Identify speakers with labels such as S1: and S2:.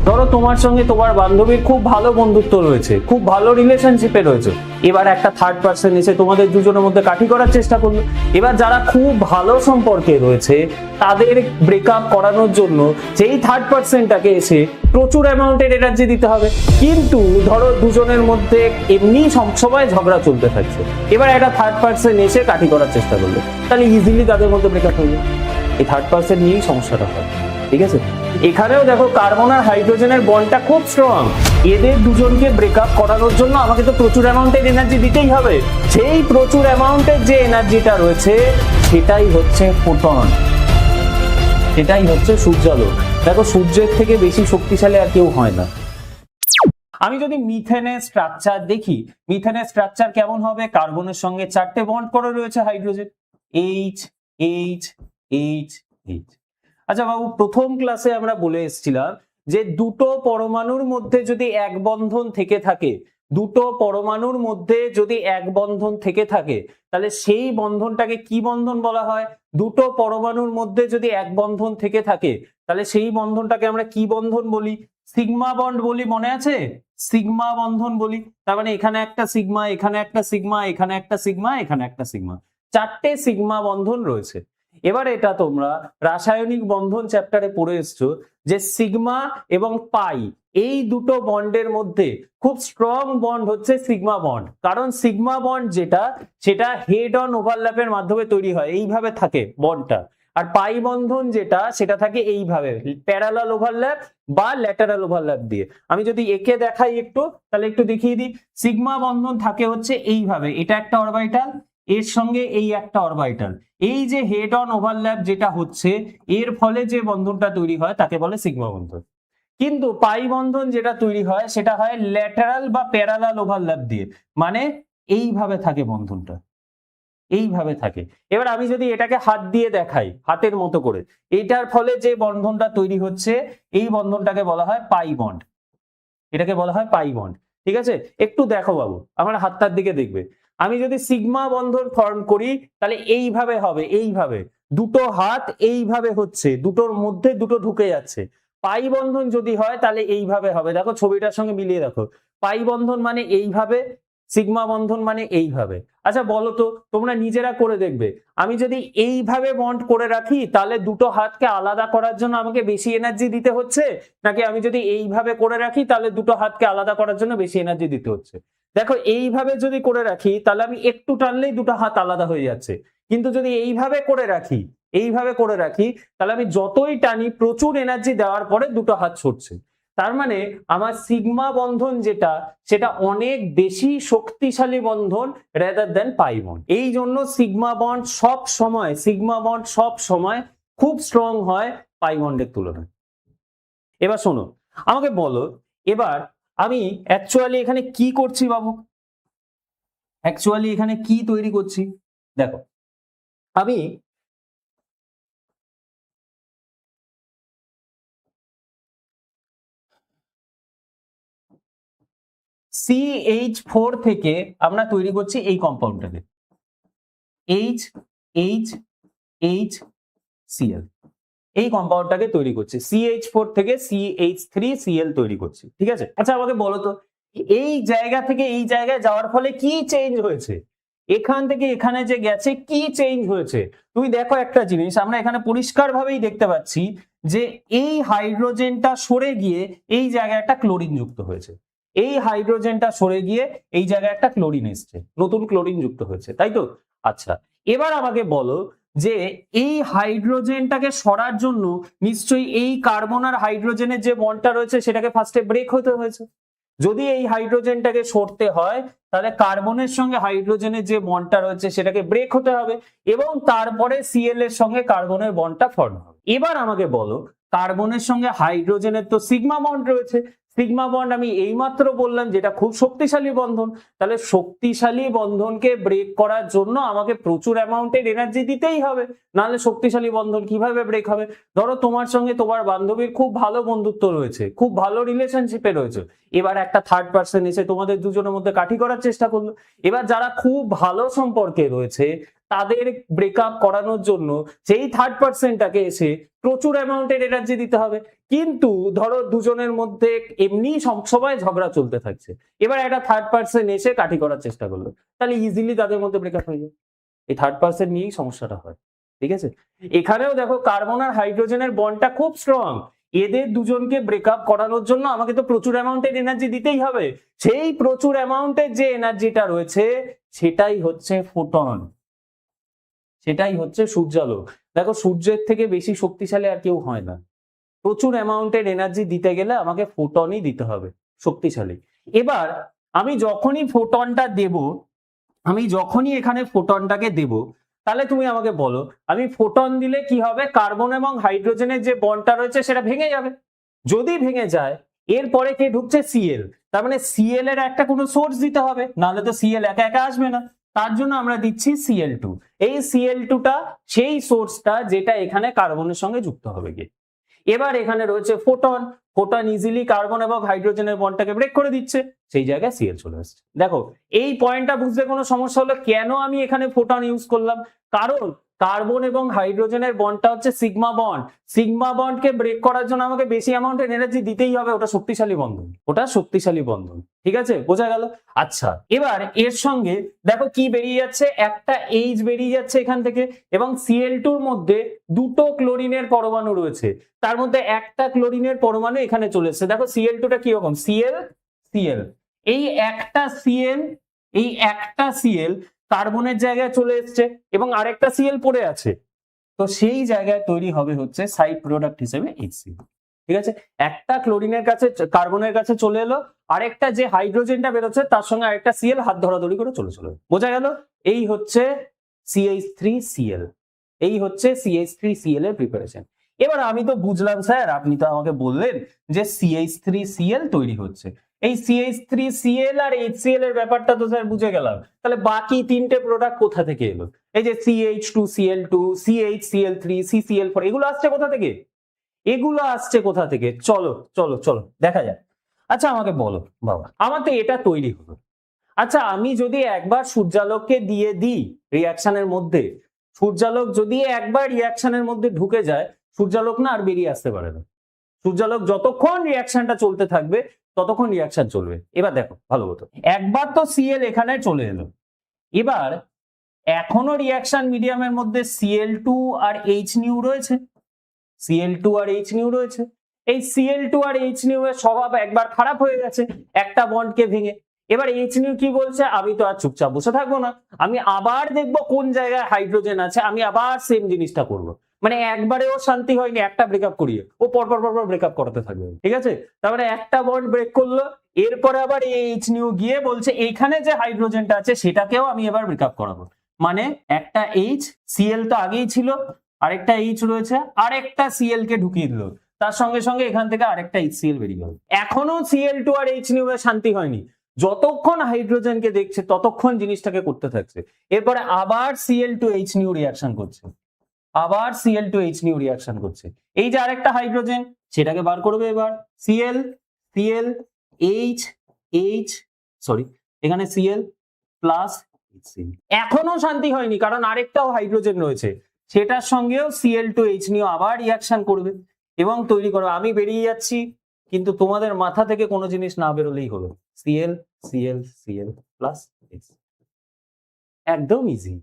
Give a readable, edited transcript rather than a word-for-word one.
S1: ধরো তোমার সঙ্গে তোমার বান্ধবীর খুব ভালো বন্ধুত্ব রয়েছে, খুব ভালো রিলেশনশিপে রয়েছে, এবার একটা থার্ড পার্সন এসে তোমাদের দুজনের মধ্যে কাঠি করার চেষ্টা করলো। এবার যারা খুব ভালো সম্পর্কে রয়েছে তাদের ব্রেকআপ করানোর জন্য সেই থার্ড পার্সনটাকে এসে প্রচুর অ্যামাউন্টের এনার্জি দিতে হবে। কিন্তু ধরো দুজনের মধ্যে এমনি সবসময় ঝগড়া চলতে থাকছে, এবার একটা থার্ড পার্সন এসে কাঠি করার চেষ্টা করলো, তাহলে ইজিলি তাদের মধ্যে ব্রেকআপ হয়ে যাবে। এই থার্ড পার্সন নিয়েই সমস্যাটা হয়, ঠিক আছে? এখানেও দেখো কার্বন আর হাইড্রোজেনের বন্ডটা খুব স্ট্রং, এদের দুজনকে ব্রেকআপ করানোর জন্য আমাকে তো প্রচুর অ্যামাউন্টের এনার্জি দিতেই হবে। সেই প্রচুর অ্যামাউন্টের যে এনার্জিটা রয়েছে সেটাই হচ্ছে ফোটন, সেটাই হচ্ছে সূর্যালোক। দেখো সূর্যের থেকে বেশি শক্তিশালী আর কেউ হয় না। আমি যদি মিথেনের স্ট্রাকচার দেখি, মিথেনের স্ট্রাকচার কেমন হবে? কার্বনের সঙ্গে 4টে বন্ড করে রয়েছে hydrogen, H H H H. আচ্ছা বাবু, প্রথম ক্লাসে আমরা বলে এসেছিলাম যে দুটো পরমাণুর মধ্যে যদি এক বন্ধন থেকে থাকে, দুটো পরমাণুর মধ্যে যদি এক বন্ধন থেকে থাকে, তাহলে সেই বন্ধনটাকে কি বন্ধন বলা হয়? দুটো পরমাণুর মধ্যে যদি এক বন্ধন থেকে থাকে তাহলে সেই বন্ধনটাকে আমরা কি বন্ধন বলি? সিগমা বন্ড বলি, মনে আছে? সিগমা বন্ধন বলি। তার মানে এখানে একটা সিগমা, এখানে একটা সিগমা, এখানে একটা সিগমা, এখানে একটা সিগমা, 4টে সিগমা বন্ধন রয়েছে। এবার এটা তোমরা রাসায়নিক বন্ধন চ্যাপ্টারে পড়ে এসছো যে সিগমা এবং পাই এই দুটো বন্ডের মধ্যে খুব স্ট্রং বন্ড হচ্ছে সিগমা বন্ড। কারণ সিগমা বন্ড যেটা, সেটা হেড অন ওভারল্যাপের মাধ্যমে তৈরি হয়, এইভাবে থাকে বন্ডটা। আর পাই বন্ধন যেটা, সেটা থাকে এইভাবে প্যারালাল ওভারল্যাপ বা ল্যাটারাল ওভারল্যাপ দিয়ে। আমি যদি একে দেখাই একটু, তাহলে একটু দেখিয়ে দিই। সিগমা বন্ধন থাকে হচ্ছে এইভাবে, এটা একটা অরবিটাল, এর সঙ্গে এই একটা অরবিটাল, এই যে হেড অন ওভারল্যাপ যেটা হচ্ছে এর ফলে যে বন্ধনটা তৈরি হয় তাকে বলে সিগমা বন্ধন। কিন্তু পাই বন্ধন যেটা তৈরি হয় সেটা হয় ল্যাটারাল বা প্যারালাল ওভারল্যাপ দিয়ে, মানে এইভাবে থাকে বন্ধনটা, এইভাবে থাকে। এবার আমি যদি এটাকে হাত দিয়ে দেখাই, হাতের মতো করে, এটার ফলে যে বন্ধনটা তৈরি হচ্ছে এই বন্ধনটাকে বলা হয় পাই বন্ড, এটাকে বলা হয় পাই বন্ড। ঠিক আছে, একটু দেখো বাবু, আমার হাতটার দিকে দেখবে। আমি যদি সিগমা বন্ধন ফর্ম করি তাহলে এইভাবে হবে, এইভাবে দুটো হাত এইভাবে হচ্ছে, দুটোর মধ্যে দুটো ঢুকে যাচ্ছে। পাই বন্ধন যদি হয় তাহলে এইভাবে হবে, দেখো ছবিটার সঙ্গে মিলিয়ে দেখো। পাই বন্ধন মানে এইভাবে, সিগমা বন্ধন মানে এইভাবে। আচ্ছা বলো তো, তোমরা নিজেরা করে দেখবে, আমি যদি এইভাবে বন্ড করে রাখি তাহলে দুটো হাতকে আলাদা করার জন্য আমাকে বেশি এনার্জি দিতে হচ্ছে, নাকি আমি যদি এইভাবে করে রাখি তাহলে দুটো হাতকে আলাদা করার জন্য বেশি এনার্জি দিতে হচ্ছে? দেখো এইভাবে যদি করে রাখি তাহলে আমি একটু টানলেই দুটো হাত আলাদা হয়ে যাচ্ছে, কিন্তু যদি এইভাবে করে রাখি, এইভাবে করে রাখি, তাহলে আমি যতই টানি প্রচুর এনার্জি দেওয়ার পরে দুটো হাত ছুটছে। তার মানে আমার সিগমা বন্ধন যেটা, সেটা অনেক বেশি শক্তিশালী বন্ধন রেদার দেন পাই বন্ড। এই জন্য সিগমা বন্ড সব সময়, সিগমা বন্ড সব সময় খুব স্ট্রং হয় পাই বন্ডের তুলনায়। এবার শোনো, আমাকে বলো, এবার আমি অ্যাকচুয়ালি এখানে কি করছি বাবু? অ্যাকচুয়ালি এখানে কি তৈরি করছি? দেখো, আমি CH4 থেকে আমরা তৈরি করছি এই কম্পাউন্ডটাকে, এইচ এইচ এইচ সিএল, এই কম্পাউন্ডটাকে তৈরি করছি। CH4 থেকে CH3Cl তৈরি করছি, ঠিক আছে? আচ্ছা আমাকে বলো তো, এই জায়গা থেকে এই জায়গায় যাওয়ার ফলে কি চেঞ্জ হয়েছে? এখান থেকে এখানে যে গেছে কি চেঞ্জ হয়েছে? তুমি দেখো একটা জিনিস, আমরা এখানে পরিষ্কার ভাবেই দেখতে পাচ্ছি যে এই হাইড্রোজেনটা সরে গিয়ে এই জায়গায় একটা ক্লোরিন যুক্ত হয়েছে, এই হাইড্রোজেনটা সরে গিয়ে এই জায়গায় একটা ক্লোরিন এসছে, নতুন ক্লোরিন যুক্ত হয়েছে, তাই তো? আচ্ছা এবার আমাকে বলো যে এই হাইড্রোজেনটাকে সরার জন্য নিশ্চয়ই এই কার্বন আর হাইড্রোজেনের যে বন্ডটা রয়েছে সেটাকে ফার্স্টে ব্রেক হতে হয়েছে। যদি এই হাইড্রোজেনটাকে সরতে হয় তাহলে কার্বনের সঙ্গে হাইড্রোজেনের যে বন্ডটা রয়েছে সেটাকে ব্রেক হতে হবে এবং তারপরে Cl এর সঙ্গে কার্বনের বন্ডটা ফর্ম হবে। এবার আমাকে বলো, কার্বনের সঙ্গে হাইড্রোজেনের তো সিগমা বন্ড রয়েছে, সিগমা বন্ড আমি এইমাত্র বললাম যেটা খুব শক্তিশালী বন্ধন, তাহলে শক্তিশালী বন্ধনকে ব্রেক করার জন্য আমাকে প্রচুর অ্যামাউন্টের এনার্জি দিতেই হবে, নাহলে শক্তিশালী বন্ধন কিভাবে ব্রেক হবে? ধরো তোমার সঙ্গে তোমার বান্ধবীর খুব ভালো বন্ধুত্ব রয়েছে, খুব ভালো রিলেশনশিপে রয়েছে, এবার একটা থার্ড পার্সন এসে তোমাদের দুজনের মধ্যে কাঠি করার চেষ্টা করলো। এবার যারা খুব ভালো সম্পর্কে রয়েছে তাদের ব্রেকআপ করানোর জন্য সেই থার্ড পার্সনটাকে এসে প্রচুর অ্যামাউন্টের এনার্জি দিতে হবে। কিন্তু ধরো দুজনের মধ্যে এমনি সবসময় ঝগড়া চলতে থাকছে, এবার একটা থার্ড পার্সন এসে কাঠি করার চেষ্টা করলো, তাহলে ইজিলি তাদের মধ্যে ব্রেকআপ হয়ে যায়। এই থার্ড পার্সন নিয়েই সমস্যাটা হয়। ঠিক আছে, এখানেও দেখো কার্বন আর হাইড্রোজেনের বন্ডটা খুব স্ট্রং, এদের দুজনকে ব্রেকআপ করানোর জন্য আমাকে তো প্রচুর অ্যামাউন্টের এনার্জি দিতেই হবে। সেই প্রচুর অ্যামাউন্টের যে এনার্জিটা রয়েছে সেটাই হচ্ছে ফোটন, সেটাই হচ্ছে সূর্যালোক। দেখো সূর্যের থেকে বেশি শক্তিশালী আর কেউ হয় না। প্রচুর অ্যামাউন্টের এনার্জি দিতে গেলে আমাকে ফোটনই দিতে হবে, শক্তিশালী। এবার আমি যখনই ফোটনটা দেব, আমি যখনই এখানে ফোটনটাকে দেব, তাহলে তুমি আমাকে বলো আমি ফোটন দিলে কি হবে? কার্বন এবং হাইড্রোজেনের যে বন্ডটা রয়েছে সেটা ভেঙে যাবে। যদি ভেঙে যায়, এরপরে কে ঢুকছে? সিএল। তার মানে সিএল এর একটা কোনো সোর্স দিতে হবে, নাহলে তো সিএল একা একা আসবে না। তার জন্য আমরা দিচ্ছি Cl2। এই Cl2টা সেই সোর্সটা যেটা এখানে কার্বনের সঙ্গে যুক্ত হবে গিয়ে। এবার এখানে রয়েছে ফোটন, ফোটন ইজিলি কার্বন এবং হাইড্রোজেনের বন্ডটাকে ব্রেক করে দিচ্ছে, সেই জায়গায় Cl চলে আসছে। দেখো এই পয়েন্টটা বুঝতে কোনো সমস্যা হলো? কেন আমি এখানে ফোটন ইউজ করলাম? কারণ কার্বন এবং হাইড্রোজেনের বন্ডটা হচ্ছে সিগমা বন্ড, সিগমা বন্ডকে ব্রেক করার জন্য আমাকে বেশি অ্যামাউন্টের এনার্জি দিতেই হবে, ওটা শক্তিশালী বন্ধন, ওটা শক্তিশালী বন্ধন। ঠিক আছে, বোঝা গেল? আচ্ছা, এবার এর সঙ্গে দেখো কি বেরিয়ে যাচ্ছে, একটা এইচ বেরিয়ে যাচ্ছে এখান থেকে, এবং Cl2 এর মধ্যে দুটো ক্লোরিনের পরমাণু রয়েছে, তার মধ্যে একটা ক্লোরিনের পরমাণু এখানে চলে এসেছে। দেখো Cl2টা কি রকম, Cl Cl, এই একটা Cl, এই একটা Cl কার্বনের জায়গায় চলে এসছে এবং আরেকটা Cl পড়ে আছে, তো সেই জায়গায় তৈরি হবে হচ্ছে সাইড প্রোডাক্ট হিসেবে HCl। ঠিক আছে, একটা ক্লোরিনের কাছে, কার্বনের কাছে চলে এলো, আরেকটা যে হাইড্রোজেনটা বেরোচ্ছে তার সঙ্গে আরেকটা Cl হাত ধরাধরি করে চলে চলে, বোঝা গেল? এই হচ্ছে CH3Cl, এই হচ্ছে CH3Cl এর প্রিপারেশন। এবার আমি তো বুঝলাম স্যার, আপনি তো আমাকে বললেন যে CH3Cl তৈরি হচ্ছে, এই CH3Cl আর HCl এর ব্যাপারটা তো স্যার বুঝে গেলাম, তাহলে বাকি তিনটে প্রোডাক্ট কোথা থেকে এলো? এই যে CH2Cl2, CHCl3, CCl4, এগুলো আসছে কোথা থেকে? এগুলো আসছে কোথা থেকে? চলো চলো চলো দেখা যাক। আচ্ছা আমাকে বলো বাবা, আমার তো এটা তৈরি হলো, আচ্ছা আমি যদি একবার সূর্যালোককে দিয়ে দিই রিয়াকশনের মধ্যে, সূর্যালোক যদি একবার রিয়াকশনের মধ্যে ঢুকে যায়, সূর্যালোক না আর বেরিয়ে আসতে পারে না। সূর্যালোক যতক্ষণ রিয়াকশনটা চলতে থাকবে ততক্ষণ রিয়াকশন চলবে। এবার দেখো ভালো মতো, একবার তো Cl এখানে চলে এলো, এবার এখনো রিয়াকশন মিডিয়ামের মধ্যে Cl2 আর H নিউ রয়েছে, Cl2 আর H নিউ রয়েছে। এই Cl2 আর H নিউ এর স্বভাব একবার খারাপ হয়ে গেছে একটা বন্ডকে ভেঙে। এবার H নিউ কি বলছে, আমি তো আর চুপচাপ বসে থাকবো না, আমি আবার দেখবো কোন জায়গায় হাইড্রোজেন আছে, আমি আবার সেম জিনিসটা করব। মানে একবারেও শান্তি হয়নি, একটা ব্রেকআপ করিয়ে ও পরপর পরপর ব্রেকআপ করাতে থাকবে। ঠিক আছে, তারপরে একটা বন্ড ব্রেক করলো, এরপরে আবার H নিউ গিয়ে বলছে এইখানে যে হাইড্রোজেনটা আছে সেটাকেও আমি এবার ব্রেকআপ করাবো। মানে একটা H, Cl তো আগেই ছিল, আরেকটা H রয়েছে, আরেকটা Cl কে ঢুকিয়ে দিল, তার সঙ্গে সঙ্গে এখান থেকে আরেকটা HCl বেরিয়ে গেল। এখনো Cl2 আর H নিউ এর শান্তি হয়নি, যতক্ষণ হাইড্রোজেনকে দেখছে ততক্ষণ জিনিসটাকে করতে থাকছে। এরপরে আবার Cl2 H নিউ রিয়াকশন করছে, আবার Cl2 H নিউ রিয়াকশন করছে, এই যে আরেকটা হাইড্রোজেন সেটাকে বার করবে। এবার Cl Cl H H, sorry এখানে Cl প্লাস HCl, এখনো শান্তি হয়নি কারণ আরেকটাও হাইড্রোজেন রয়েছে, সেটার সঙ্গেও Cl2 H নিউ আবার রিয়াকশন করবে এবং তৈরি করবে। আমি বেরিয়ে যাচ্ছি, কিন্তু তোমাদের মাথা থেকে কোনো জিনিস না বেরোলেই হলো, Cl Cl Cl plus H, একদম ইজি।